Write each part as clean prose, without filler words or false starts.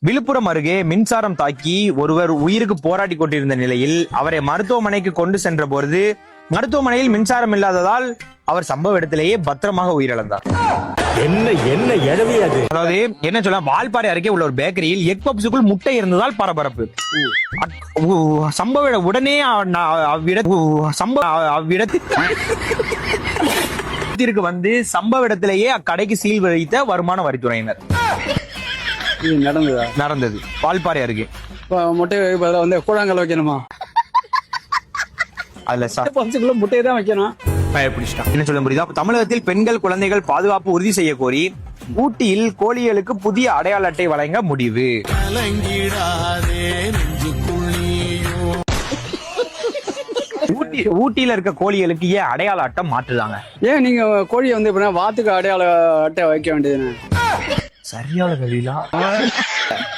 விழுப்புரம் அருகே மின்சாரம் தாக்கி ஒருவர் உயிருக்கு போராடி கொண்டிருந்த நிலையில் அவரை மருத்துவமனைக்கு கொண்டு சென்ற பொழுது மருத்துவமனையில் மின்சாரம் இல்லாததால் அவர் சம்பவ இடத்திலேயே பத்திரமாக உயிரிழந்தார். என்ன என்ன எழவே அது? அதாவது என்ன சொல்ல, வால்பாறை அருகே உள்ள ஒரு பேக்கரியில் எக் பப்ஸுக்குள் முட்டை இருந்ததால் பரபரப்பு. சம்பவ உடனே அவ்விடத்திற்கு வந்து சம்பவ இடத்திலேயே அக்கடைக்கு சீல் வைத்த வருமான வரித்துறையினர். நடந்தது வால்பாறை அருகே. முட்டை வந்து கூழாங்கல் வைக்கணுமா? அதுல முட்டையை தான் வைக்கணும். என்ன சொல்ல முடியுதா? தமிழகத்தில் பெண்கள் குழந்தைகள் பாதுகாப்பு உறுதி செய்ய கோரி ஊட்டியில் கோழிகளுக்கு புதிய அடையாள அட்டை வழங்க முடிவு. ஊட்டியில இருக்க கோழிகளுக்கு ஏன் அடையாள அட்டை மாற்றுதாங்க? ஏன் நீங்க கோழியை வந்து வாத்துக்கு அடையாள அட்டை வைக்க வேண்டியது? சரியான கேள்வியா?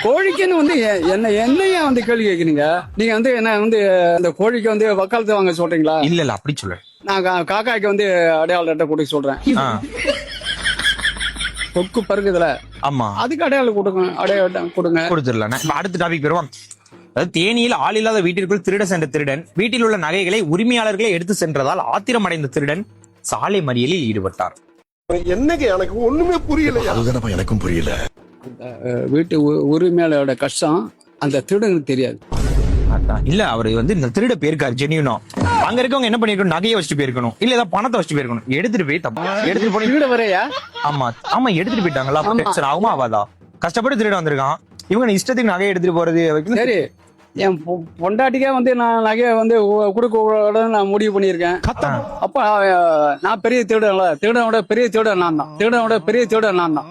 கோழிக்குன்னு வந்து என்னையா வந்து கேள்வி கேட்குறீங்க? நீங்க வந்து என்ன வந்து இந்த கோழிக்கு வந்து வக்காலத்து வாங்க சொல்றீங்களா? இல்ல அப்படி சொல்ல, நான் காக்காய்க்கு வந்து அடையாள அட்டை கொடுக்க சொல்றேன். கொக்கு பருக்குதுல, ஆமா, அதுக்கு அடையாளம் கொடுத்துடலாம். அடுத்த டாபிக் பெறுவோம். அதாவது தேனியில் ஆள் இல்லாத வீட்டிற்குள் திருட சென்ற திருடன் வீட்டில் உள்ள நகைகளை உரிமையாளர்களே எடுத்து சென்றதால் ஆத்திரமடைந்த திருடன் சாலை மறியலில் ஈடுபட்டார். என்னங்க எனக்கு ஒண்ணுமே புரியல. அதுதான் எனக்கும் புரியல. வீட்டு உரிமையாளரோட கஷ்டம் அந்த திருடனுக்கு தெரியாது. இல்ல, அவரு வந்து இந்த திருட போயிருக்காரு ஜெனியூனோ. அங்க இருக்கவங்க என்ன பண்ணிருக்கணும்? நகையை வச்சுட்டு போயிருக்கணும், இல்ல ஏதாவது பணத்தை வச்சுட்டு போயிருக்கணும். எடுத்துட்டு போய் எடுத்துட்டு போய் திருட வரையா? ஆமா எடுத்துட்டு போயிட்டாங்களா? டென்ஷன் ஆகுமா ஆகாதா? கஷ்டப்பட்டு திருட வந்திருக்கான், இவங்க இஷ்டத்துக்கு நகையை எடுத்துட்டு போறது. சரி, என் பொண்டாட்டிக்கே வந்து நான் நகையை வந்து கொடுக்க நான் முடிவு பண்ணியிருக்கேன். அப்ப நான் பெரிய திருடனோட பெரிய திருடன் நான் தான்.